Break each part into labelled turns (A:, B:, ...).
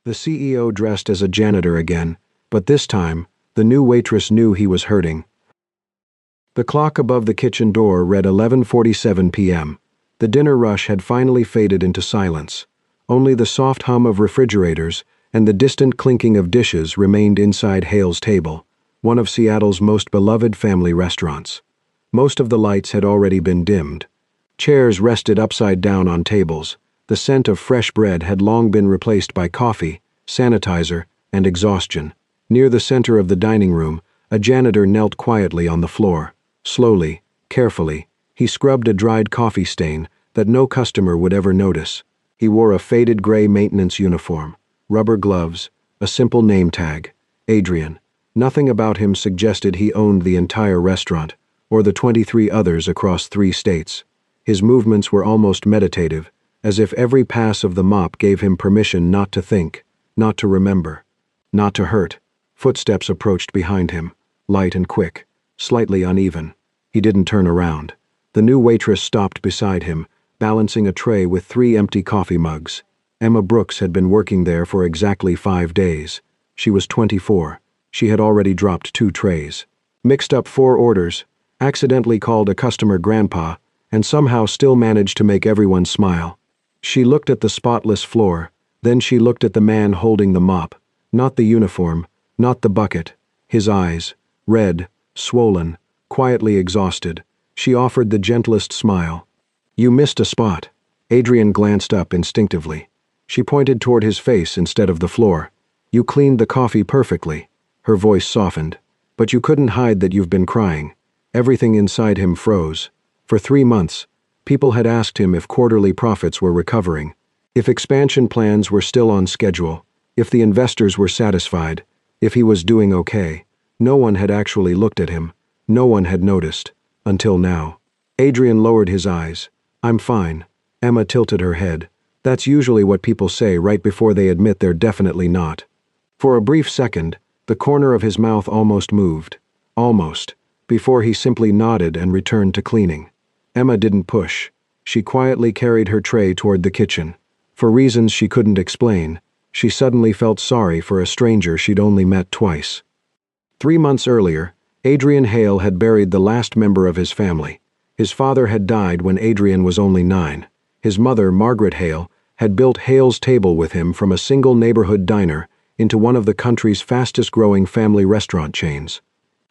A: The CEO dressed as a janitor again, but this time, the new waitress knew he was hurting. The clock above the kitchen door read 11:47 p.m. The dinner rush had finally faded into silence. Only the soft hum of refrigerators and the distant clinking of dishes remained inside Hale's table, one of Seattle's most beloved family restaurants. Most of the lights had already been dimmed. Chairs rested upside down on tables. The scent of fresh bread had long been replaced by coffee, sanitizer, and exhaustion. Near the center of the dining room, a janitor knelt quietly on the floor. Slowly, carefully, he scrubbed a dried coffee stain that no customer would ever notice. He wore a faded gray maintenance uniform, rubber gloves, a simple name tag, Adrian. Nothing about him suggested he owned the entire restaurant, or the 23 others across 3 states. His movements were almost meditative, as if every pass of the mop gave him permission not to think, not to remember, not to hurt. Footsteps approached behind him, light and quick, slightly uneven. He didn't turn around. The new waitress stopped beside him, balancing a tray with 3 empty coffee mugs. Emma Brooks had been working there for exactly 5 days. She was 24. She had already dropped 2 trays, mixed up 4 orders, accidentally called a customer grandpa, and somehow still managed to make everyone smile. She looked at the spotless floor, then she looked at the man holding the mop, not the uniform, not the bucket, his eyes, red, swollen, quietly exhausted. She offered the gentlest smile. "You missed a spot." Adrian glanced up instinctively. She pointed toward his face instead of the floor. "You cleaned the coffee perfectly." Her voice softened. "But you couldn't hide that you've been crying." Everything inside him froze. For 3 months, people had asked him if quarterly profits were recovering, if expansion plans were still on schedule, if the investors were satisfied, if he was doing okay. No one had actually looked at him. No one had noticed. Until now. Adrian lowered his eyes. "I'm fine." Emma tilted her head. That's usually what people say right before they admit they're definitely not. For a brief second, the corner of his mouth almost moved. Almost. Before he simply nodded and returned to cleaning. Emma didn't push. She quietly carried her tray toward the kitchen. For reasons she couldn't explain, she suddenly felt sorry for a stranger she'd only met twice. 3 months earlier, Adrian Hale had buried the last member of his family. His father had died when Adrian was only 9. His mother, Margaret Hale, had built Hale's Table with him from a single neighborhood diner into one of the country's fastest-growing family restaurant chains.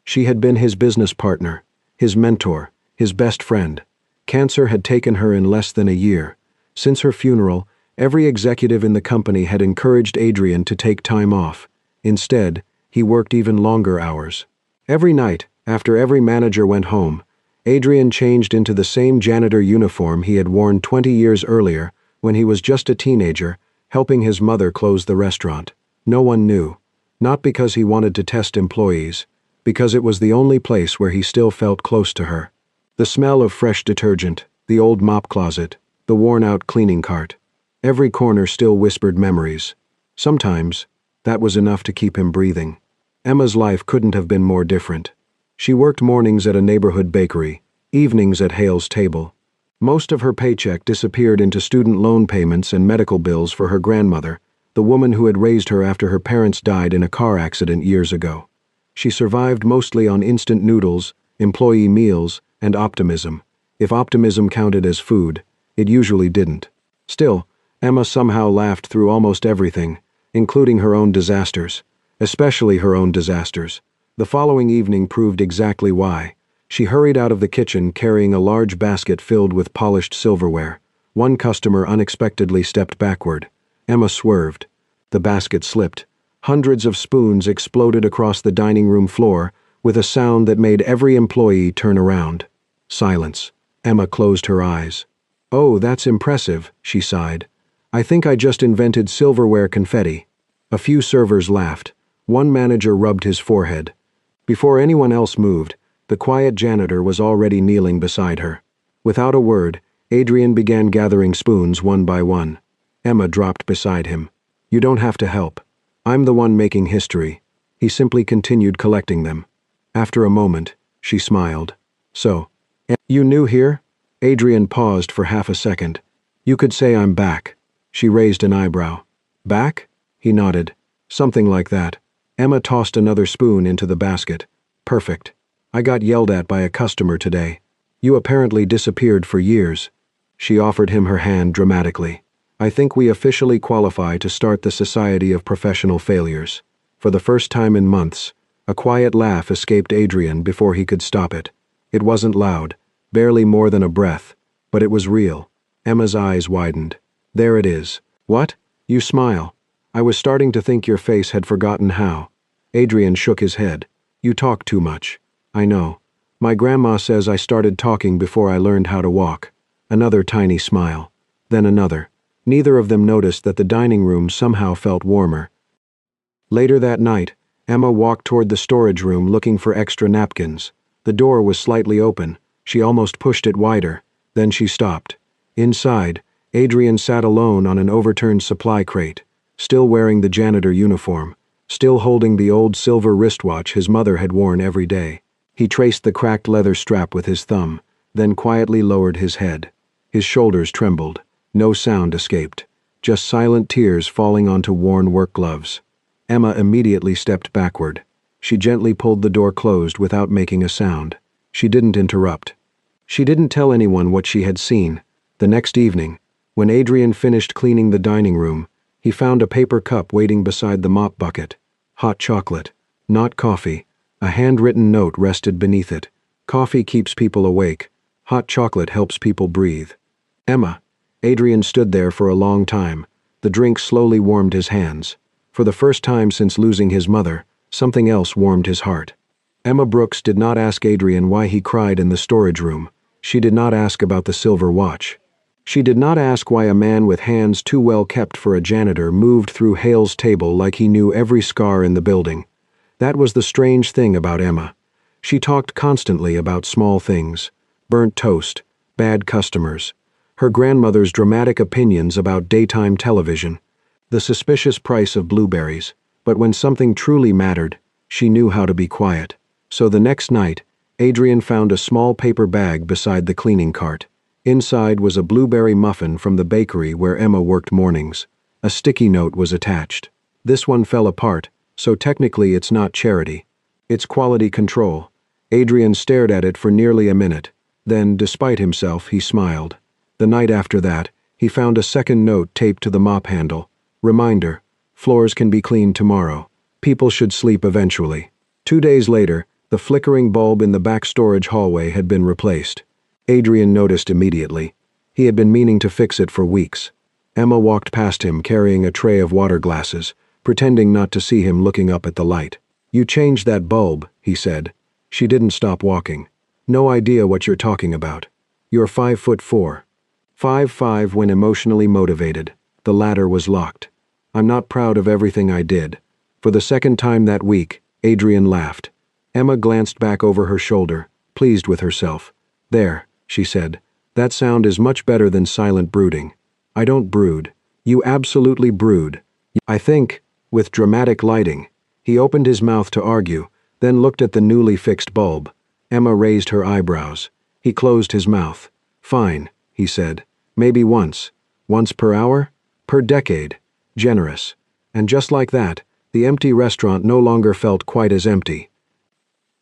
A: She had been his business partner, his mentor, his best friend. Cancer had taken her in less than a year. Since her funeral, every executive in the company had encouraged Adrian to take time off. Instead, he worked even longer hours. Every night, after every manager went home, Adrian changed into the same janitor uniform he had worn 20 years earlier when he was just a teenager, helping his mother close the restaurant. No one knew. Not because he wanted to test employees, because it was the only place where he still felt close to her. The smell of fresh detergent, the old mop closet, the worn-out cleaning cart. Every corner still whispered memories. Sometimes, that was enough to keep him breathing. Emma's life couldn't have been more different. She worked mornings at a neighborhood bakery, evenings at Hale's Table. Most of her paycheck disappeared into student loan payments and medical bills for her grandmother, the woman who had raised her after her parents died in a car accident years ago. She survived mostly on instant noodles, employee meals, and optimism. If optimism counted as food, it usually didn't. Still, Emma somehow laughed through almost everything, including her own disasters. Especially her own disasters. The following evening proved exactly why. She hurried out of the kitchen carrying a large basket filled with polished silverware. One customer unexpectedly stepped backward. Emma swerved. The basket slipped. Hundreds of spoons exploded across the dining room floor with a sound that made every employee turn around. Silence. Emma closed her eyes. "Oh, that's impressive," she sighed. "I think I just invented silverware confetti." A few servers laughed. One manager rubbed his forehead. Before anyone else moved, the quiet janitor was already kneeling beside her. Without a word, Adrian began gathering spoons one by one. Emma dropped beside him. "You don't have to help. I'm the one making history." He simply continued collecting them. After a moment, she smiled. "So, you new here?" Adrian paused for half a second. "You could say I'm back." She raised an eyebrow. "Back?" He nodded. Something like that. Emma tossed another spoon into the basket. Perfect. I got yelled at by a customer today. You apparently disappeared for years. She offered him her hand dramatically. I think we officially qualify to start the Society of Professional Failures. For the first time in months, a quiet laugh escaped Adrian before he could stop it. It wasn't loud, barely more than a breath, but it was real. Emma's eyes widened. There it is. What? You smile. I was starting to think your face had forgotten how. Adrian shook his head. You talk too much. I know. My grandma says I started talking before I learned how to walk. Another tiny smile. Then another. Neither of them noticed that the dining room somehow felt warmer. Later that night, Emma walked toward the storage room looking for extra napkins. The door was slightly open. She almost pushed it wider. Then she stopped. Inside, Adrian sat alone on an overturned supply crate, still wearing the janitor uniform, still holding the old silver wristwatch his mother had worn every day. He traced the cracked leather strap with his thumb, then quietly lowered his head. His shoulders trembled. No sound escaped, just silent tears falling onto worn work gloves. Emma immediately stepped backward. She gently pulled the door closed without making a sound. She didn't interrupt. She didn't tell anyone what she had seen. The next evening, when Adrian finished cleaning the dining room, he found a paper cup waiting beside the mop bucket. Hot chocolate, not coffee. A handwritten note rested beneath it. Coffee keeps people awake. Hot chocolate helps people breathe. Emma. Adrian stood there for a long time. The drink slowly warmed his hands. For the first time since losing his mother, something else warmed his heart. Emma Brooks did not ask Adrian why he cried in the storage room. She did not ask about the silver watch. She did not ask why a man with hands too well kept for a janitor moved through Hale's table like he knew every scar in the building. That was the strange thing about Emma. She talked constantly about small things. Burnt toast, bad customers, her grandmother's dramatic opinions about daytime television, the suspicious price of blueberries. But when something truly mattered, she knew how to be quiet. So the next night, Adrian found a small paper bag beside the cleaning cart. Inside was a blueberry muffin from the bakery where Emma worked mornings. A sticky note was attached. This one fell apart, so technically it's not charity. It's quality control. Adrian stared at it for nearly a minute. Then, despite himself, he smiled. The night after that, he found a second note taped to the mop handle. Reminder, floors can be cleaned tomorrow. People should sleep eventually. 2 days later, the flickering bulb in the back storage hallway had been replaced. Adrian noticed immediately. He had been meaning to fix it for weeks. Emma walked past him carrying a tray of water glasses, pretending not to see him looking up at the light. You changed that bulb, he said. She didn't stop walking. No idea what you're talking about. You're 5'4". 5'5" when emotionally motivated. The ladder was locked. I'm not proud of everything I did. For the second time that week, Adrian laughed. Emma glanced back over her shoulder, pleased with herself. There, she said. That sound is much better than silent brooding. I don't brood. You absolutely brood. I think, with dramatic lighting. He opened his mouth to argue, then looked at the newly fixed bulb. Emma raised her eyebrows. He closed his mouth. Fine, he said. Maybe once. Once per hour? Per decade. Generous. And just like that, the empty restaurant no longer felt quite as empty.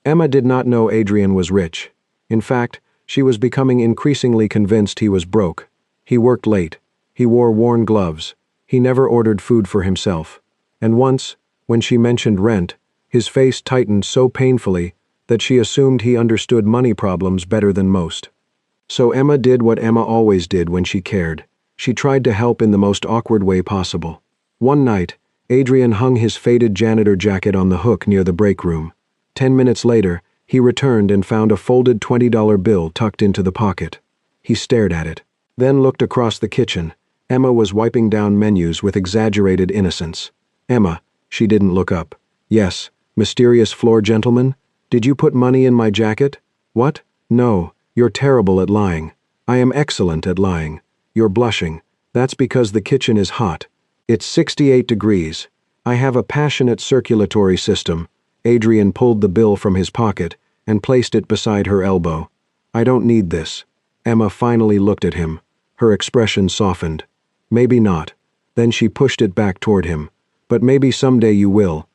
A: Emma did not know Adrian was rich. In fact, she was becoming increasingly convinced he was broke. He worked late. He wore worn gloves. He never ordered food for himself. And once, when she mentioned rent, his face tightened so painfully that she assumed he understood money problems better than most. So Emma did what Emma always did when she cared. She tried to help in the most awkward way possible. One night, Adrian hung his faded janitor jacket on the hook near the break room. 10 minutes later, he returned and found a folded $20 bill tucked into the pocket. He stared at it, then looked across the kitchen. Emma was wiping down menus with exaggerated innocence. Emma, she didn't look up. Yes, mysterious floor gentleman? Did you put money in my jacket? What? No, you're terrible at lying. I am excellent at lying. You're blushing. That's because the kitchen is hot. It's 68 degrees. I have a passionate circulatory system. Adrian pulled the bill from his pocket and placed it beside her elbow. I don't need this. Emma finally looked at him. Her expression softened. Maybe not. Then she pushed it back toward him. But maybe someday you will.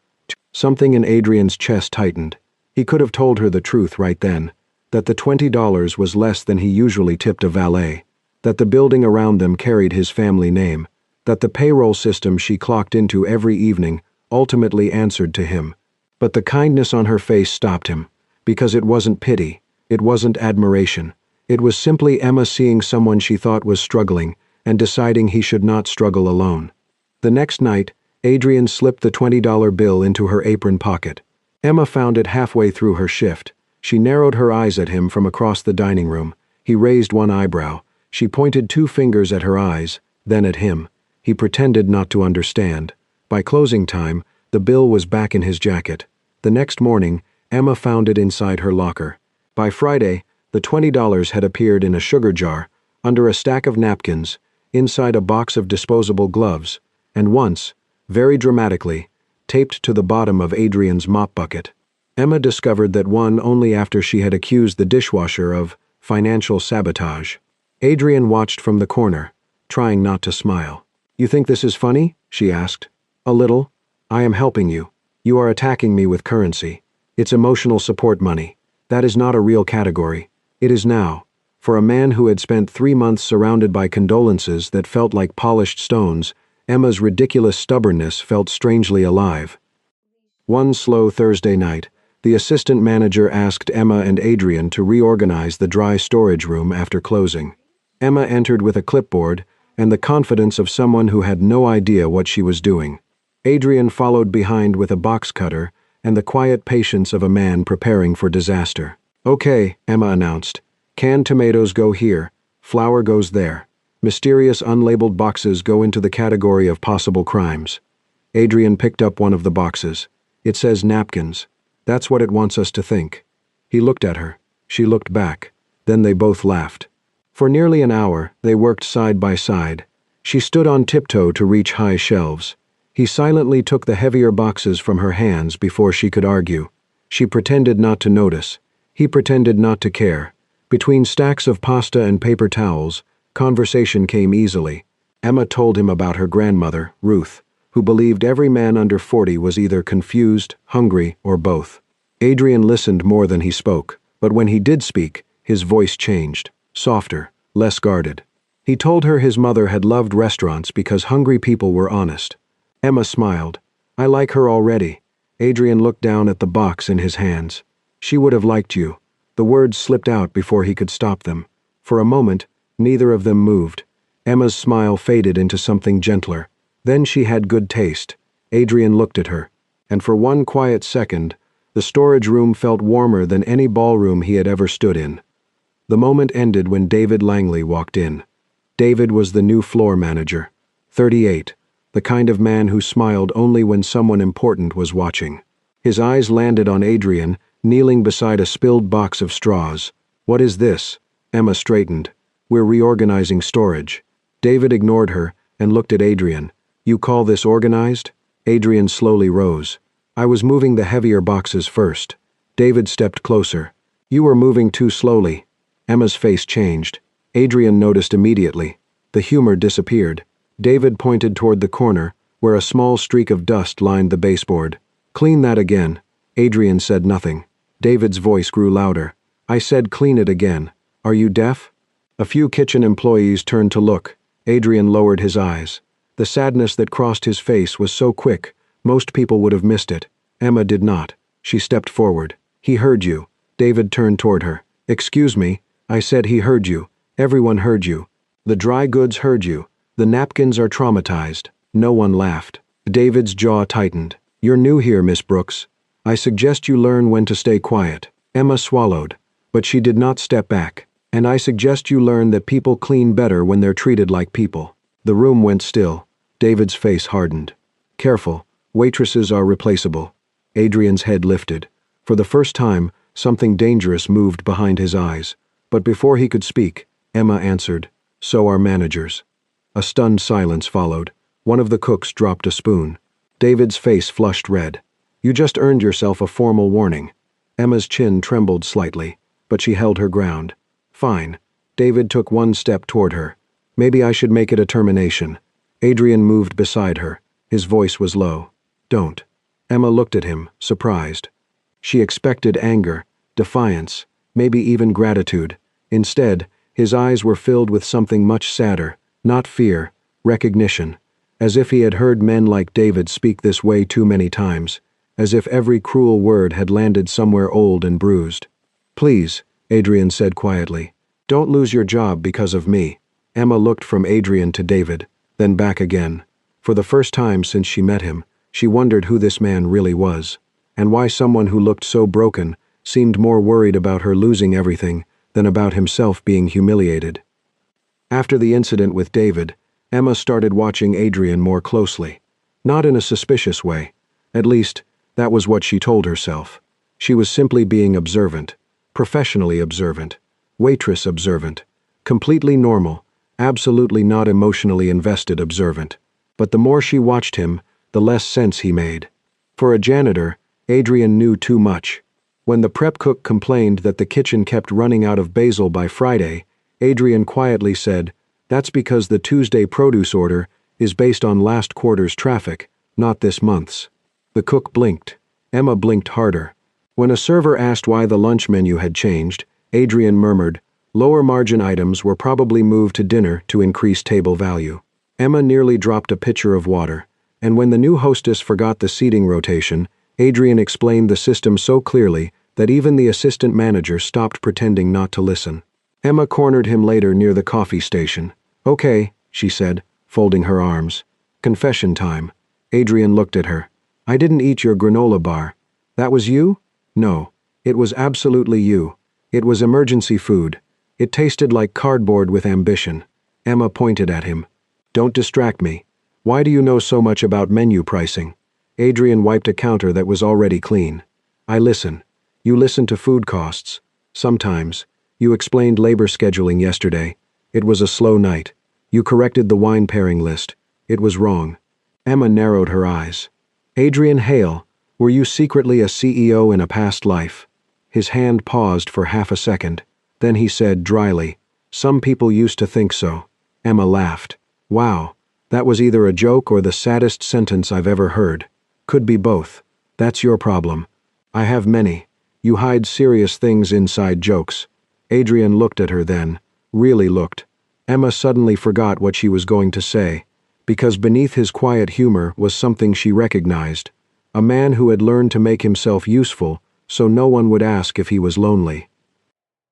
A: Something in Adrian's chest tightened. He could have told her the truth right then, that the $20 was less than he usually tipped a valet, that the building around them carried his family name, that the payroll system she clocked into every evening ultimately answered to him. But the kindness on her face stopped him, because it wasn't pity, it wasn't admiration. It was simply Emma seeing someone she thought was struggling and deciding he should not struggle alone. The next night, Adrian slipped the $20 bill into her apron pocket. Emma found it halfway through her shift. She narrowed her eyes at him from across the dining room. He raised one eyebrow. She pointed 2 fingers at her eyes, then at him. He pretended not to understand. By closing time, the bill was back in his jacket. The next morning, Emma found it inside her locker. By Friday, the $20 had appeared in a sugar jar, under a stack of napkins, inside a box of disposable gloves, and once, very dramatically, taped to the bottom of Adrian's mop bucket. Emma discovered that one only after she had accused the dishwasher of financial sabotage. Adrian watched from the corner, trying not to smile. "You think this is funny?" she asked. "A little. I am helping you. You are attacking me with currency. It's emotional support money. That is not a real category. It is now." For a man who had spent 3 months surrounded by condolences that felt like polished stones, Emma's ridiculous stubbornness felt strangely alive. One slow Thursday night, the assistant manager asked Emma and Adrian to reorganize the dry storage room after closing. Emma entered with a clipboard and the confidence of someone who had no idea what she was doing. Adrian followed behind with a box cutter and the quiet patience of a man preparing for disaster. "Okay," Emma announced. "Canned tomatoes go here, flour goes there. Mysterious unlabeled boxes go into the category of possible crimes." Adrian picked up one of the boxes. "It says napkins. That's what it wants us to think." He looked at her. She looked back. Then they both laughed. For nearly an hour, they worked side by side. She stood on tiptoe to reach high shelves. He silently took the heavier boxes from her hands before she could argue. She pretended not to notice. He pretended not to care. Between stacks of pasta and paper towels, conversation came easily. Emma told him about her grandmother, Ruth, who believed every man under 40 was either confused, hungry, or both. Adrian listened more than he spoke, but when he did speak, his voice changed, softer, less guarded. He told her his mother had loved restaurants because hungry people were honest. Emma smiled. "I like her already." Adrian looked down at the box in his hands. "She would have liked you." The words slipped out before he could stop them. For a moment, neither of them moved. Emma's smile faded into something gentler. Then she had good taste. Adrian looked at her, and for one quiet second, the storage room felt warmer than any ballroom he had ever stood in. The moment ended when David Langley walked in. David was the new floor manager, 38, the kind of man who smiled only when someone important was watching. His eyes landed on Adrian, kneeling beside a spilled box of straws. "What is this?" Emma straightened. "We're reorganizing storage." David ignored her and looked at Adrian. "You call this organized?" Adrian slowly rose. "I was moving the heavier boxes first." David stepped closer. "You were moving too slowly." Emma's face changed. Adrian noticed immediately. The humor disappeared. David pointed toward the corner, where a small streak of dust lined the baseboard. "Clean that again." Adrian said nothing. David's voice grew louder. "I said clean it again. Are you deaf?" A few kitchen employees turned to look. Adrian lowered his eyes. The sadness that crossed his face was so quick, most people would have missed it. Emma did not. She stepped forward. "He heard you." David turned toward her. "Excuse me, I said he heard you. Everyone heard you. The dry goods heard you. The napkins are traumatized." No one laughed. David's jaw tightened. "You're new here, Miss Brooks. I suggest you learn when to stay quiet." Emma swallowed, but she did not step back. "And I suggest you learn that people clean better when they're treated like people." The room went still. David's face hardened. "Careful, waitresses are replaceable." Adrian's head lifted. For the first time, something dangerous moved behind his eyes. But before he could speak, Emma answered, "So are managers." A stunned silence followed. One of the cooks dropped a spoon. David's face flushed red. "You just earned yourself a formal warning." Emma's chin trembled slightly, but she held her ground. "Fine." David took one step toward her. "Maybe I should make it a termination." Adrian moved beside her. His voice was low. Don't. Emma looked at him, surprised. She expected anger, defiance, maybe even gratitude. Instead, his eyes were filled with something much sadder, not fear, recognition, as if he had heard men like David speak this way too many times, as if every cruel word had landed somewhere old and bruised. Please, Adrian said quietly, don't lose your job because of me. Emma looked from Adrian to David, then back again. For the first time since she met him, she wondered who this man really was, and why someone who looked so broken seemed more worried about her losing everything than about himself being humiliated. After the incident with David, Emma started watching Adrian more closely. Not in a suspicious way. At least, that was what she told herself. She was simply being observant, professionally observant, waitress observant, completely normal, absolutely not emotionally invested observant. But the more she watched him, the less sense he made. For a janitor, Adrian knew too much. When the prep cook complained that the kitchen kept running out of basil by Friday, Adrian quietly said, "That's because the Tuesday produce order is based on last quarter's traffic, not this month's." The cook blinked. Emma blinked harder. When a server asked why the lunch menu had changed, Adrian murmured, "Lower margin items were probably moved to dinner to increase table value." Emma nearly dropped a pitcher of water, and when the new hostess forgot the seating rotation, Adrian explained the system so clearly that even the assistant manager stopped pretending not to listen. Emma cornered him later near the coffee station. "Okay," she said, folding her arms. "Confession time." Adrian looked at her. "I didn't eat your granola bar." "That was you?" "No. It was absolutely you. It was emergency food. It tasted like cardboard with ambition." Emma pointed at him. "Don't distract me. Why do you know so much about menu pricing?" Adrian wiped a counter that was already clean. "I listen. You listen to food costs. Sometimes. You explained labor scheduling yesterday. It was a slow night. You corrected the wine pairing list. It was wrong." Emma narrowed her eyes. "Adrian Hale, were you secretly a CEO in a past life?" His hand paused for half a second. Then he said dryly, "Some people used to think so." Emma laughed. "Wow, that was either a joke or the saddest sentence I've ever heard. Could be both. That's your problem. I have many. You hide serious things inside jokes." Adrian looked at her then, really looked. Emma suddenly forgot what she was going to say, because beneath his quiet humor was something she recognized. A man who had learned to make himself useful so no one would ask if he was lonely.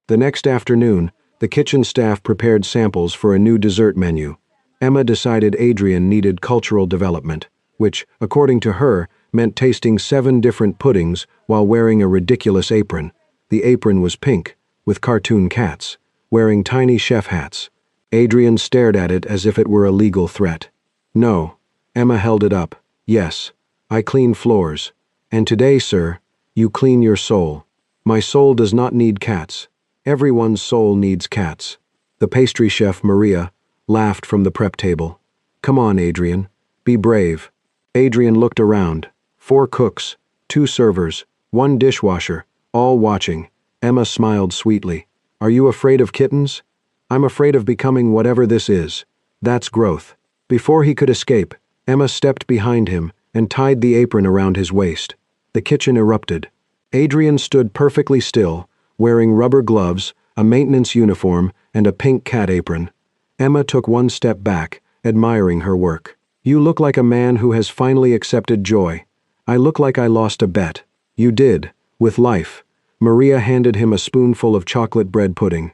A: The next afternoon, the kitchen staff prepared samples for a new dessert menu. Emma decided Adrian needed cultural development, which, according to her, meant tasting 7 different puddings while wearing a ridiculous apron. The apron was pink, with cartoon cats, wearing tiny chef hats. Adrian stared at it as if it were a legal threat. "No." Emma held it up. "Yes. I clean floors. And today, sir, you clean your soul. My soul does not need cats. Everyone's soul needs cats." The pastry chef, Maria, laughed from the prep table. "Come on, Adrian. Be brave." Adrian looked around. 4 cooks, 2 servers, 1 dishwasher, all watching. Emma smiled sweetly. "Are you afraid of kittens?" "I'm afraid of becoming whatever this is. That's growth." Before he could escape, Emma stepped behind him and tied the apron around his waist. The kitchen erupted. Adrian stood perfectly still, wearing rubber gloves, a maintenance uniform, and a pink cat apron. Emma took 1 step back, admiring her work. "You look like a man who has finally accepted joy." "I look like I lost a bet." "You did, with life." Maria handed him a spoonful of chocolate bread pudding.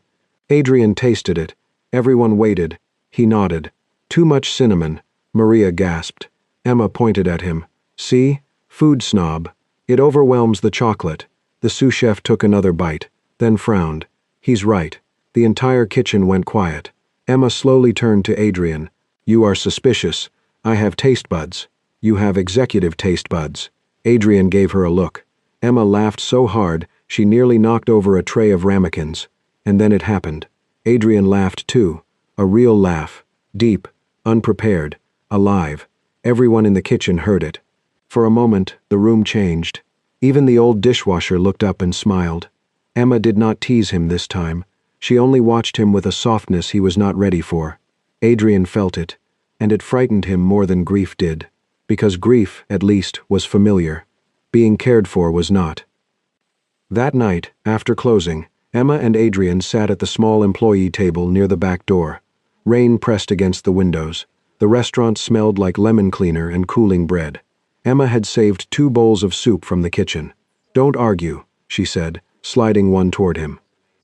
A: Adrian tasted it. Everyone waited. He nodded. "Too much cinnamon," Maria gasped. Emma pointed at him. "See? Food snob. It overwhelms the chocolate." The sous chef took another bite, then frowned. "He's right." The entire kitchen went quiet. Emma slowly turned to Adrian. "You are suspicious. I have taste buds. You have executive taste buds." Adrian gave her a look. Emma laughed so hard she nearly knocked over a tray of ramekins. And then it happened. Adrian laughed too. A real laugh. Deep, unprepared, alive. Everyone in the kitchen heard it. For a moment, the room changed. Even the old dishwasher looked up and smiled. Emma did not tease him this time. She only watched him with a softness he was not ready for. Adrian felt it, and it frightened him more than grief did. because grief, at least, was familiar. Being cared for was not. That night, after closing, Emma and Adrian sat at the small employee table near the back door. Rain pressed against the windows. The restaurant smelled like lemon cleaner and cooling bread. Emma had saved 2 bowls of soup from the kitchen. "Don't argue," she said, sliding one toward him.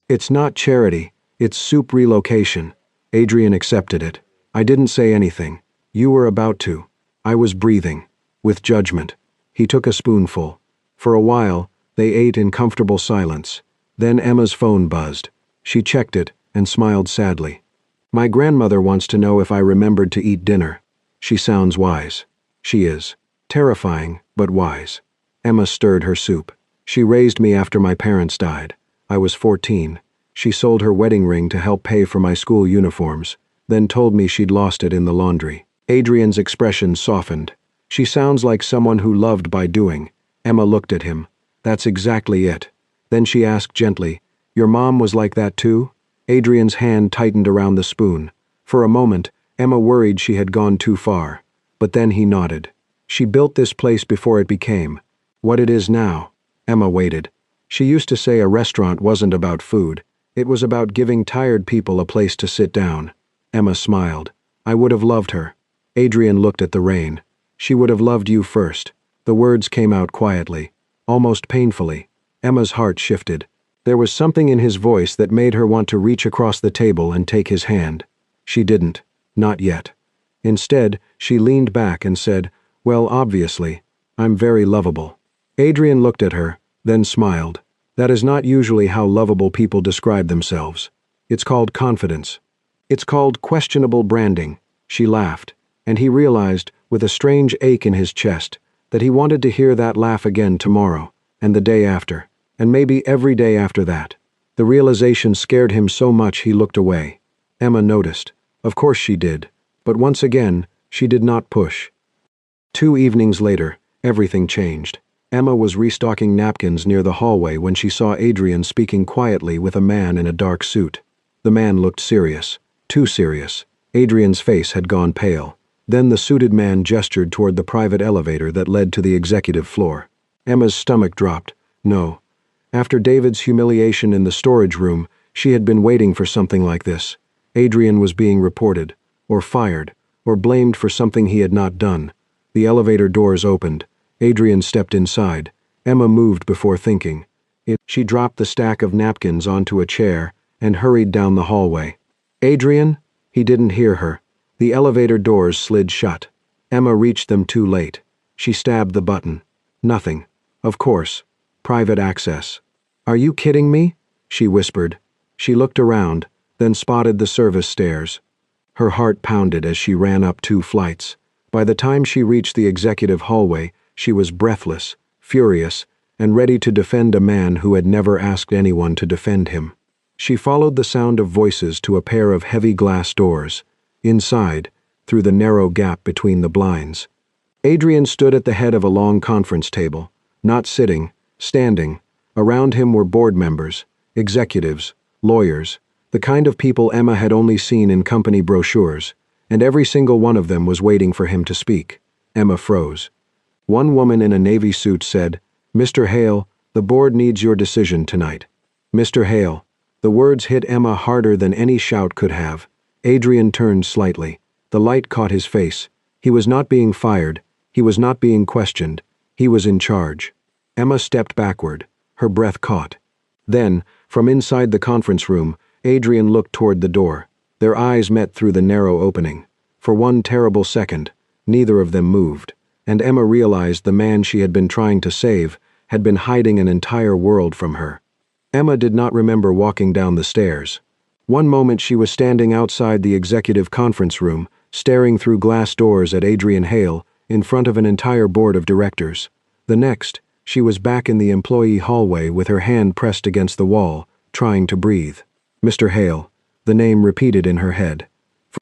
A: "It's not charity, it's soup relocation." Adrian accepted it. "I didn't say anything. You were about to." I was breathing. With judgment. He took a spoonful. For a while, they ate in comfortable silence. Then Emma's phone buzzed. She checked it and smiled sadly. "My grandmother wants to know if I remembered to eat dinner." She sounds wise. She is. Terrifying, but wise. Emma stirred her soup. "She raised me after my parents died. I was 14. She sold her wedding ring to help pay for my school uniforms, then told me she'd lost it in the laundry." Adrian's expression softened. "She sounds like someone who loved by doing." Emma looked at him. "That's exactly it." Then she asked gently, "Your mom was like that too?" Adrian's hand tightened around the spoon. For a moment, Emma worried she had gone too far. But then he nodded. "She built this place before it became what it is now." Emma waited. She used to say a restaurant wasn't about food. It was about giving tired people a place to sit down. Emma smiled. "I would have loved her." Adrian looked at the rain. "She would have loved you first." The words came out quietly, almost painfully. Emma's heart shifted. There was something in his voice that made her want to reach across the table and take his hand. She didn't. Not yet. Instead, she leaned back and said, "Well, obviously, I'm very lovable." Adrian looked at her, then smiled. "That is not usually how lovable people describe themselves. It's called confidence. It's called questionable branding." She laughed, and he realized, with a strange ache in his chest, that he wanted to hear that laugh again tomorrow, and the day after, and maybe every day after that. The realization scared him so much he looked away. Emma noticed. Of course she did, but once again, she did not push. 2 evenings later, everything changed. Emma was restocking napkins near the hallway when she saw Adrian speaking quietly with a man in a dark suit. The man looked serious. Too serious. Adrian's face had gone pale. Then the suited man gestured toward the private elevator that led to the executive floor. Emma's stomach dropped. No. After David's humiliation in the storage room, she had been waiting for something like this. Adrian was being reported, or fired, or blamed for something he had not done. The elevator doors opened. Adrian stepped inside. Emma moved before thinking. She dropped the stack of napkins onto a chair and hurried down the hallway. "Adrian?" He didn't hear her. The elevator doors slid shut. Emma reached them too late. She stabbed the button. Nothing. Of course. Private access. "Are you kidding me?" she whispered. She looked around, then spotted the service stairs. Her heart pounded as she ran up 2 flights. By the time she reached the executive hallway, she was breathless, furious, and ready to defend a man who had never asked anyone to defend him. She followed the sound of voices to a pair of heavy glass doors. Inside, through the narrow gap between the blinds, Adrian stood at the head of a long conference table, not sitting, standing. Around him were board members, executives, lawyers, the kind of people Emma had only seen in company brochures, and every single one of them was waiting for him to speak. Emma froze. One woman in a navy suit said, "Mr. Hale, the board needs your decision tonight." "Mr. Hale." The words hit Emma harder than any shout could have. Adrian turned slightly. The light caught his face. He was not being fired. He was not being questioned. He was in charge. Emma stepped backward. Her breath caught. Then, from inside the conference room, Adrian looked toward the door. Their eyes met through the narrow opening. For one terrible second, neither of them moved, and Emma realized the man she had been trying to save had been hiding an entire world from her. Emma did not remember walking down the stairs. One moment she was standing outside the executive conference room, staring through glass doors at Adrian Hale, in front of an entire board of directors. The next, she was back in the employee hallway with her hand pressed against the wall, trying to breathe. "Mr. Hale," the name repeated in her head.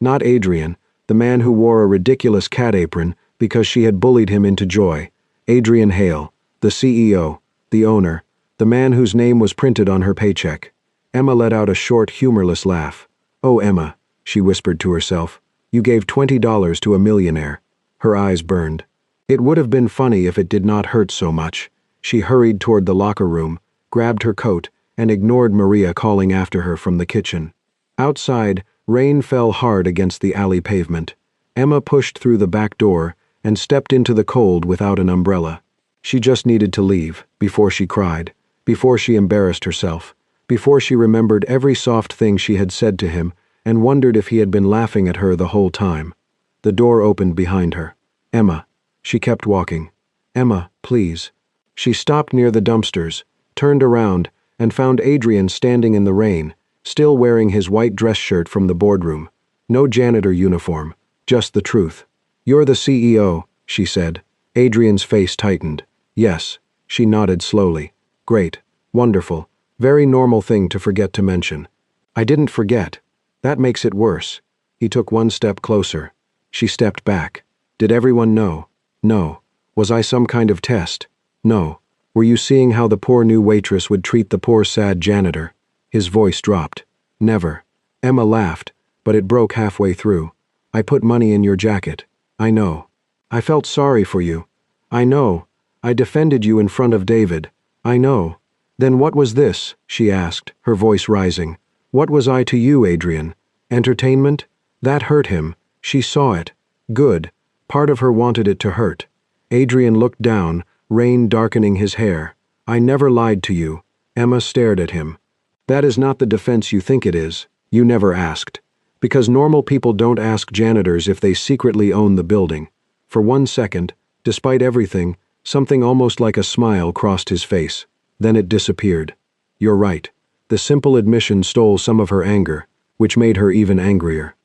A: Not Adrian, the man who wore a ridiculous cat apron because she had bullied him into joy. Adrian Hale, the CEO, the owner, the man whose name was printed on her paycheck. Emma let out a short, humorless laugh. "Oh, Emma," she whispered to herself, "you gave $20 to a millionaire." Her eyes burned. It would have been funny if it did not hurt so much. She hurried toward the locker room, grabbed her coat, and ignored Maria calling after her from the kitchen. Outside, rain fell hard against the alley pavement. Emma pushed through the back door and stepped into the cold without an umbrella. She just needed to leave, before she cried, before she embarrassed herself, before she remembered every soft thing she had said to him and wondered if he had been laughing at her the whole time. The door opened behind her. Emma. She kept walking. Emma, please. She stopped near the dumpsters, turned around, and found Adrian standing in the rain, still wearing his white dress shirt from the boardroom. No janitor uniform, just the truth. "You're the CEO," she said. Adrian's face tightened. "Yes." She nodded slowly. "Great. Wonderful. Very normal thing to forget to mention." "I didn't forget. That makes it worse." He took one step closer. She stepped back. "Did everyone know?" "No." "Was I some kind of test?" "No." "Were you seeing how the poor new waitress would treat the poor sad janitor?" His voice dropped. "Never." Emma laughed, but it broke halfway through. "I put money in your jacket. I know. I felt sorry for you. I know. I defended you in front of David. I know." "Then what was this?" she asked, her voice rising. "What was I to you, Adrian? Entertainment?" That hurt him. She saw it. Good. Part of her wanted it to hurt. Adrian looked down, rain darkening his hair. "I never lied to you." Emma stared at him. "That is not the defense you think it is. You never asked. Because normal people don't ask janitors if they secretly own the building." For 1 second, despite everything, something almost like a smile crossed his face. Then it disappeared. "You're right." The simple admission stole some of her anger, which made her even angrier.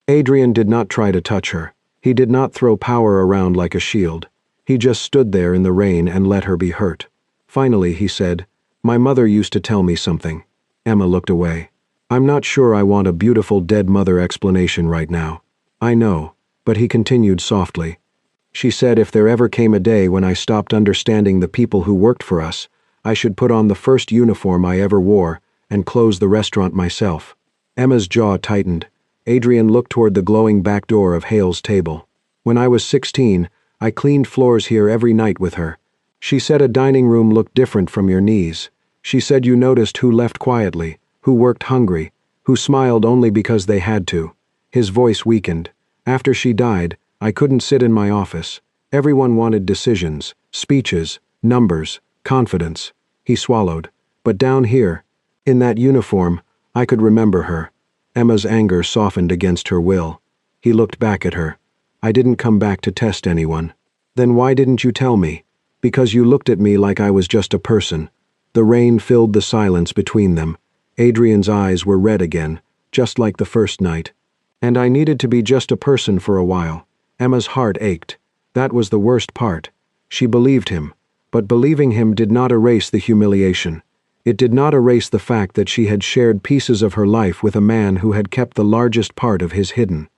A: Adrian did not try to touch her. He did not throw power around like a shield. He just stood there in the rain and let her be hurt. Finally, he said, "My mother used to tell me something." Emma looked away. "I'm not sure I want a beautiful dead mother explanation right now." "I know," but he continued softly. "She said if there ever came a day when I stopped understanding the people who worked for us, I should put on the first uniform I ever wore and close the restaurant myself." Emma's jaw tightened. Adrian looked toward the glowing back door of Hale's table. "When I was 16, I cleaned floors here every night with her. She said a dining room looked different from your knees. She said you noticed who left quietly, who worked hungry, who smiled only because they had to." His voice weakened. "After she died, I couldn't sit in my office. Everyone wanted decisions, speeches, numbers, confidence." He swallowed. "But down here, in that uniform, I could remember her." Emma's anger softened against her will. He looked back at her. "I didn't come back to test anyone." "Then why didn't you tell me?" "Because you looked at me like I was just a person." The rain filled the silence between them. Adrian's eyes were red again, just like the first night. "And I needed to be just a person for a while." Emma's heart ached. That was the worst part. She believed him, but believing him did not erase the humiliation. It did not erase the fact that she had shared pieces of her life with a man who had kept the largest part of his hidden.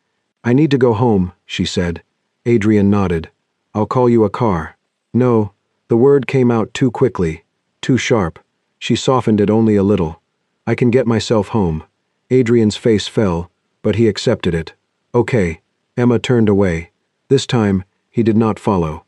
A: "I need to go home," she said. Adrian nodded. "I'll call you a car." "No." The word came out too quickly, too sharp. She softened it only a little. "I can get myself home." Adrian's face fell, but he accepted it. "Okay." Emma turned away. This time, he did not follow.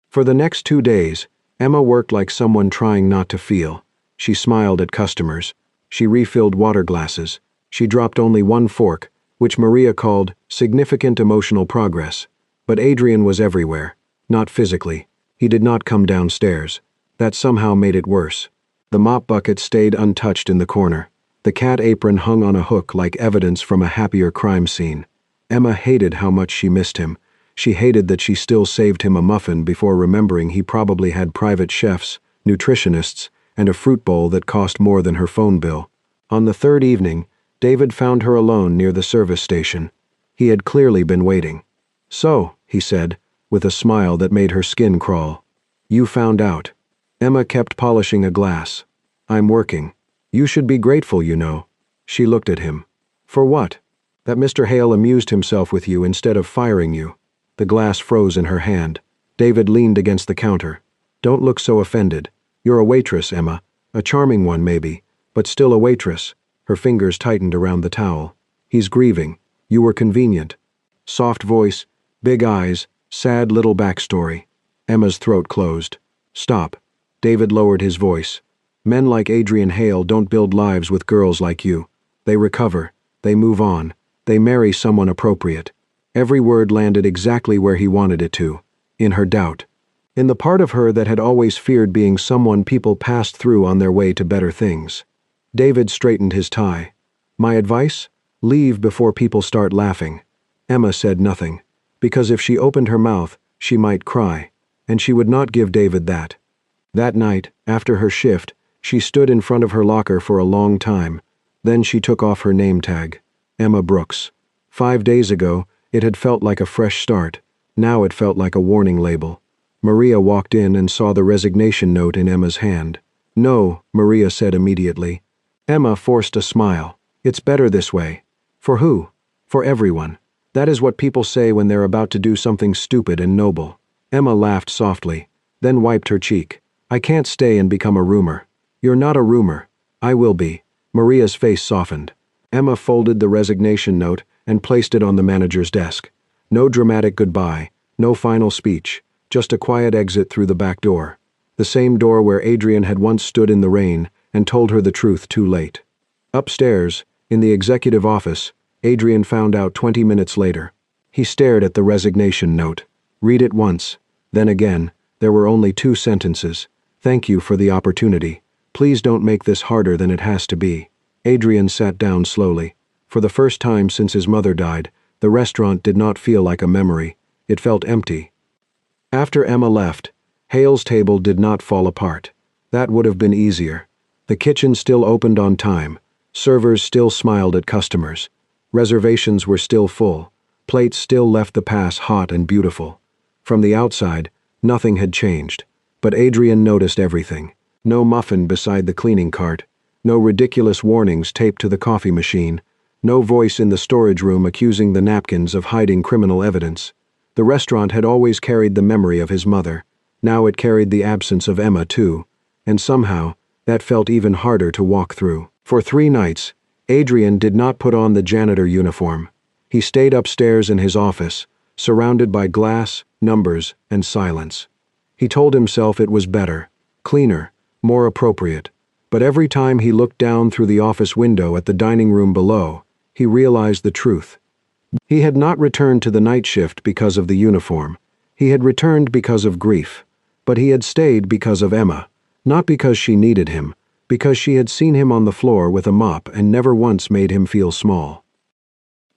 A: For the next 2 days, Emma worked like someone trying not to feel. She smiled at customers. She refilled water glasses. She dropped only one fork, which Maria called significant emotional progress. But Adrian was everywhere. Not physically. He did not come downstairs. That somehow made it worse. The mop bucket stayed untouched in the corner. The cat apron hung on a hook like evidence from a happier crime scene. Emma hated how much she missed him. She hated that she still saved him a muffin before remembering he probably had private chefs, nutritionists, and a fruit bowl that cost more than her phone bill. On the 3rd evening, David found her alone near the service station. He had clearly been waiting. "So," he said, with a smile that made her skin crawl. "You found out." Emma kept polishing a glass. "I'm working. You should be grateful, you know." She looked at him. "For what?" "That Mr. Hale amused himself with you instead of firing you." The glass froze in her hand. David leaned against the counter. "Don't look so offended. You're a waitress, Emma. A charming one, maybe, but still a waitress." Her fingers tightened around the towel. "He's grieving. You were convenient." Soft voice, big eyes, Sad little backstory. Emma's throat closed. Stop. David lowered his voice. Men like Adrian Hale don't build lives with girls like you. They recover. They move on. They marry someone appropriate. Every word landed exactly where he wanted it to. In her doubt. In the part of her that had always feared being someone people passed through on their way to better things. David straightened his tie. My advice? Leave before people start laughing. Emma said nothing, because if she opened her mouth, she might cry, and she would not give David that. That night, after her shift, she stood in front of her locker for a long time. Then she took off her name tag. Emma Brooks. 5 days ago, it had felt like a fresh start. Now it felt like a warning label. Maria walked in and saw the resignation note in Emma's hand. No, Maria said immediately. Emma forced a smile. It's better this way. For who? For everyone. That is what people say when they're about to do something stupid and noble. Emma laughed softly, then wiped her cheek. I can't stay and become a rumor. You're not a rumor. I will be. Maria's face softened. Emma folded the resignation note and placed it on the manager's desk. No dramatic goodbye, no final speech, just a quiet exit through the back door. The same door where Adrian had once stood in the rain and told her the truth too late. Upstairs, in the executive office, Adrian found out 20 minutes later. He stared at the resignation note. Read it once, then again. There were only 2 sentences. Thank you for the opportunity. Please don't make this harder than it has to be. Adrian sat down slowly. For the first time since his mother died, the restaurant did not feel like a memory. It felt empty. After Emma left, Hale's table did not fall apart. That would have been easier. The kitchen still opened on time. Servers still smiled at customers. Reservations were still full. Plates still left the pass hot and beautiful. From the outside, nothing had changed. But Adrian noticed everything. No muffin beside the cleaning cart. No ridiculous warnings taped to the coffee machine. No voice in the storage room accusing the napkins of hiding criminal evidence. The restaurant had always carried the memory of his mother. Now it carried the absence of Emma too. And somehow, that felt even harder to walk through. For 3 nights, Adrian did not put on the janitor uniform. He stayed upstairs in his office, surrounded by glass, numbers, and silence. He told himself it was better, cleaner, more appropriate. But every time he looked down through the office window at the dining room below, he realized the truth. He had not returned to the night shift because of the uniform. He had returned because of grief. But he had stayed because of Emma, not because she needed him, because she had seen him on the floor with a mop and never once made him feel small.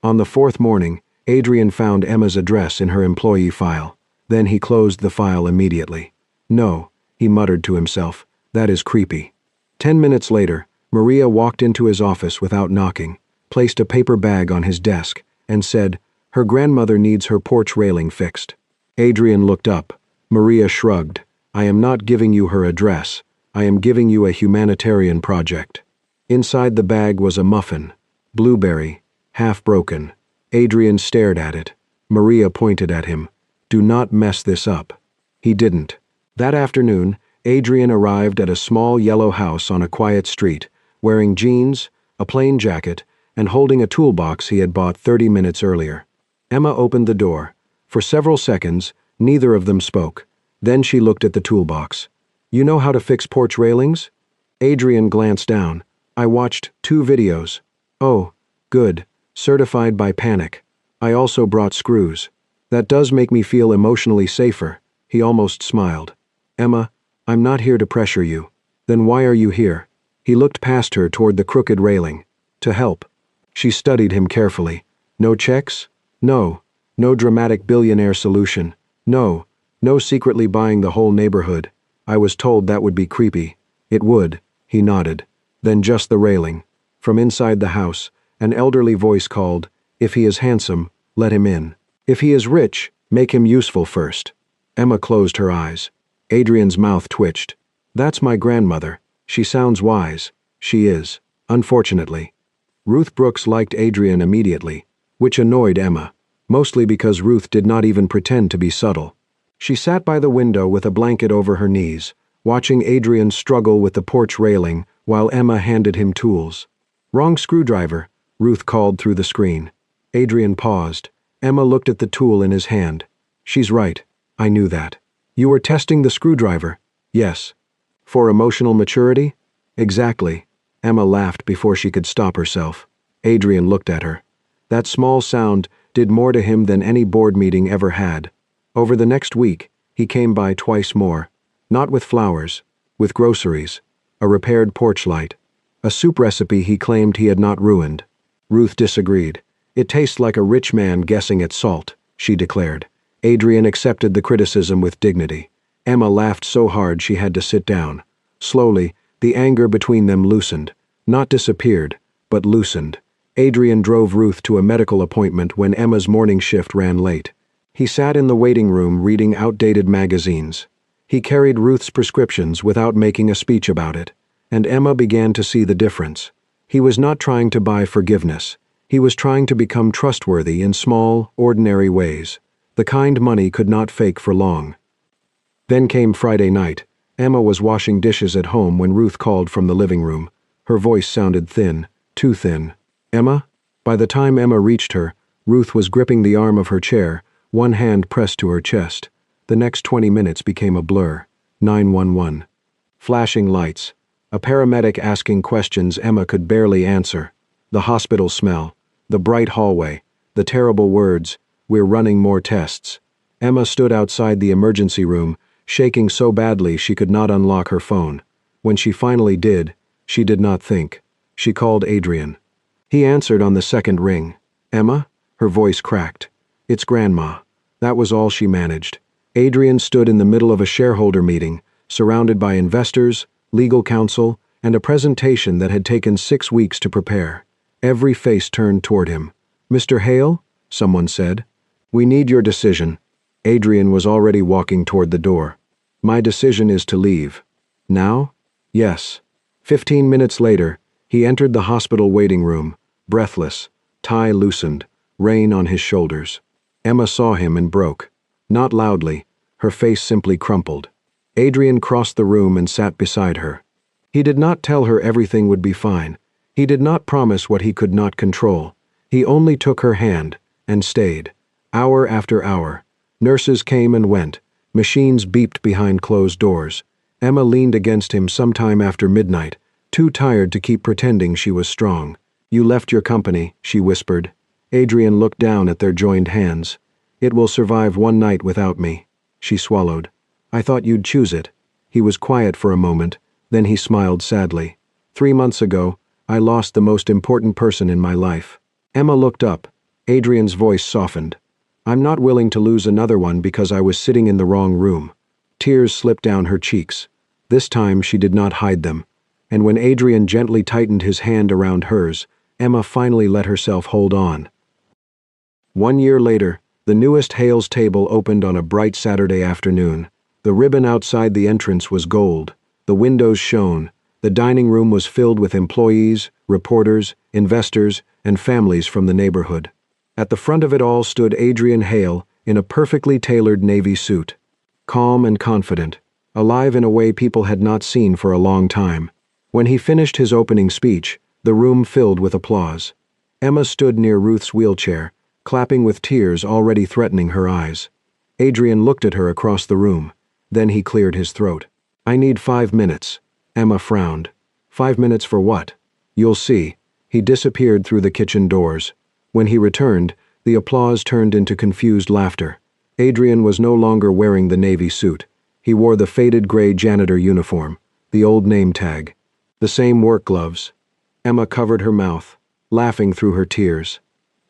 A: On the 4th morning, Adrian found Emma's address in her employee file. Then he closed the file immediately. No, he muttered to himself, that is creepy. 10 minutes later, Maria walked into his office without knocking, placed a paper bag on his desk, and said, her grandmother needs her porch railing fixed. Adrian looked up. Maria shrugged. I am not giving you her address. I am giving you a humanitarian project. Inside the bag was a muffin. Blueberry. Half broken. Adrian stared at it. Maria pointed at him. Do not mess this up. He didn't. That afternoon, Adrian arrived at a small yellow house on a quiet street, wearing jeans, a plain jacket, and holding a toolbox he had bought 30 minutes earlier. Emma opened the door. For several seconds, neither of them spoke. Then she looked at the toolbox. You know how to fix porch railings? Adrian glanced down. I watched 2 videos. Oh, good. Certified by Panic. I also brought screws. That does make me feel emotionally safer. He almost smiled. Emma, I'm not here to pressure you. Then why are you here? He looked past her toward the crooked railing. To help. She studied him carefully. No checks? No. No dramatic billionaire solution. No. No secretly buying the whole neighborhood. I was told that would be creepy. It would. He nodded. Then just the railing. From inside the house, an elderly voice called, if he is handsome, let him in. If he is rich, make him useful first. Emma closed her eyes. Adrian's mouth twitched. That's my grandmother. She sounds wise. She is. Unfortunately. Ruth Brooks liked Adrian immediately, which annoyed Emma, mostly because Ruth did not even pretend to be subtle. She sat by the window with a blanket over her knees, watching Adrian struggle with the porch railing while Emma handed him tools. Wrong screwdriver, Ruth called through the screen. Adrian paused. Emma looked at the tool in his hand. She's right. I knew that. You were testing the screwdriver? Yes. For emotional maturity? Exactly. Emma laughed before she could stop herself. Adrian looked at her. That small sound did more to him than any board meeting ever had. Over the next week, he came by twice more. Not with flowers, with groceries, a repaired porch light, a soup recipe he claimed he had not ruined. Ruth disagreed. It tastes like a rich man guessing at salt, she declared. Adrian accepted the criticism with dignity. Emma laughed so hard she had to sit down. Slowly, the anger between them loosened. Not disappeared, but loosened. Adrian drove Ruth to a medical appointment when Emma's morning shift ran late. He sat in the waiting room reading outdated magazines. He carried Ruth's prescriptions without making a speech about it, and Emma began to see the difference. He was not trying to buy forgiveness. He was trying to become trustworthy in small, ordinary ways, the kind money could not fake for long. Then came Friday night. Emma was washing dishes at home when Ruth called from the living room. Her voice sounded thin, too thin. Emma? By the time Emma reached her, Ruth was gripping the arm of her chair, one hand pressed to her chest. The next 20 minutes became a blur. 911. Flashing lights. A paramedic asking questions Emma could barely answer. The hospital smell. The bright hallway. The terrible words, "We're running more tests." Emma stood outside the emergency room, shaking so badly she could not unlock her phone. When she finally did, she did not think. She called Adrian. He answered on the second ring. "Emma?" Her voice cracked. "It's Grandma." That was all she managed. Adrian stood in the middle of a shareholder meeting, surrounded by investors, legal counsel, and a presentation that had taken 6 weeks to prepare. Every face turned toward him. "Mr. Hale?" someone said. "We need your decision." Adrian was already walking toward the door. "My decision is to leave." "Now?" "Yes." 15 minutes later, he entered the hospital waiting room, breathless, tie loosened, rain on his shoulders. Emma saw him and broke. Not loudly, her face simply crumpled. Adrian crossed the room and sat beside her. He did not tell her everything would be fine. He did not promise what he could not control. He only took her hand and stayed. Hour after hour. Nurses came and went. Machines beeped behind closed doors. Emma leaned against him sometime after midnight, too tired to keep pretending she was strong. "You left your company," she whispered. Adrian looked down at their joined hands. "It will survive one night without me." She swallowed. "I thought you'd choose it." He was quiet for a moment, then he smiled sadly. 3 months ago, I lost the most important person in my life." Emma looked up. Adrian's voice softened. "I'm not willing to lose another one because I was sitting in the wrong room." Tears slipped down her cheeks. This time she did not hide them. And when Adrian gently tightened his hand around hers, Emma finally let herself hold on. 1 year later, the newest Hale's table opened on a bright Saturday afternoon. The ribbon outside the entrance was gold. The windows shone. The dining room was filled with employees, reporters, investors, and families from the neighborhood. At the front of it all stood Adrian Hale in a perfectly tailored navy suit. Calm and confident, alive in a way people had not seen for a long time. When he finished his opening speech, the room filled with applause. Emma stood near Ruth's wheelchair, clapping with tears already threatening her eyes. Adrian looked at her across the room. Then he cleared his throat. "I need 5 minutes." Emma frowned. 5 minutes for what?" "You'll see." He disappeared through the kitchen doors. When he returned, the applause turned into confused laughter. Adrian was no longer wearing the navy suit. He wore the faded gray janitor uniform, the old name tag, the same work gloves. Emma covered her mouth, laughing through her tears.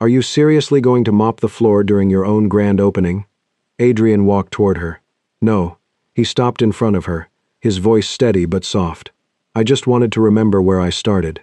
A: "Are you seriously going to mop the floor during your own grand opening?" Adrian walked toward her. "No." He stopped in front of her, his voice steady but soft. "I just wanted to remember where I started."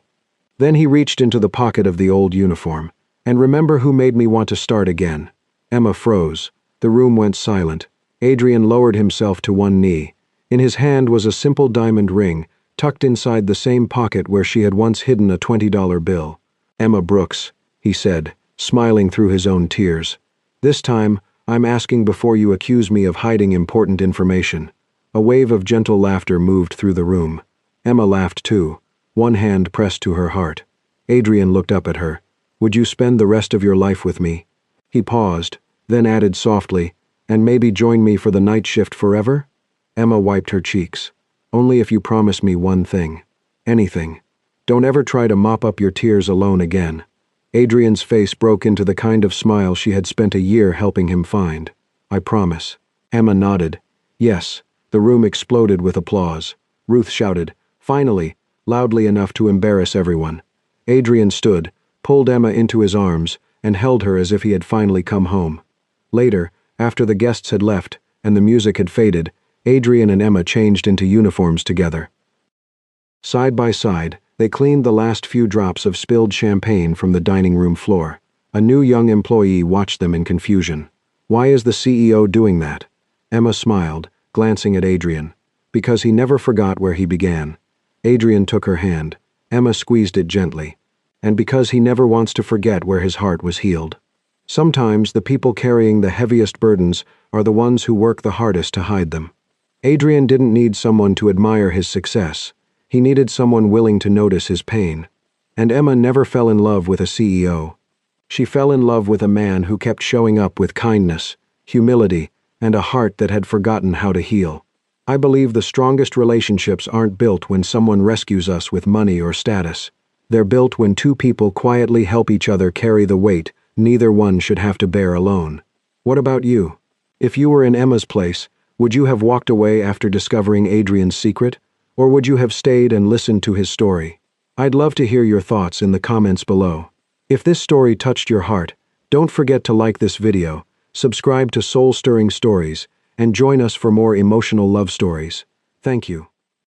A: Then he reached into the pocket of the old uniform. "And remember who made me want to start again." Emma froze. The room went silent. Adrian lowered himself to one knee. In his hand was a simple diamond ring, tucked inside the same pocket where she had once hidden a $20 bill. "Emma Brooks," he said, smiling through his own tears. "This time, I'm asking before you accuse me of hiding important information." A wave of gentle laughter moved through the room. Emma laughed too, one hand pressed to her heart. Adrian looked up at her. "Would you spend the rest of your life with me?" He paused, then added softly, And maybe join me for the night shift forever? Emma wiped her cheeks. Only if you promise me one thing. Anything. Don't ever try to mop up your tears alone again. Adrian's face broke into the kind of smile she had spent a year helping him find. I promise. Emma nodded. Yes. The room exploded with applause. Ruth shouted, finally, loudly enough to embarrass everyone. Adrian stood, pulled Emma into his arms, and held her as if he had finally come home. Later, after the guests had left, and the music had faded, Adrian and Emma changed into uniforms together. Side by side, they cleaned the last few drops of spilled champagne from the dining room floor. A new young employee watched them in confusion. Why is the CEO doing that? Emma smiled, glancing at Adrian. Because he never forgot where he began. Adrian took her hand. Emma squeezed it gently. And because he never wants to forget where his heart was healed. Sometimes the people carrying the heaviest burdens are the ones who work the hardest to hide them. Adrian didn't need someone to admire his success. He needed someone willing to notice his pain. And Emma never fell in love with a CEO. She fell in love with a man who kept showing up with kindness, humility, and a heart that had forgotten how to heal. I believe the strongest relationships aren't built when someone rescues us with money or status. They're built when two people quietly help each other carry the weight neither one should have to bear alone. What about you? If you were in Emma's place, would you have walked away after discovering Adrian's secret? Or would you have stayed and listened to his story? I'd love to hear your thoughts in the comments below. If this story touched your heart, don't forget to like this video, subscribe to Soul Stirring Stories, and join us for more emotional love stories. Thank you.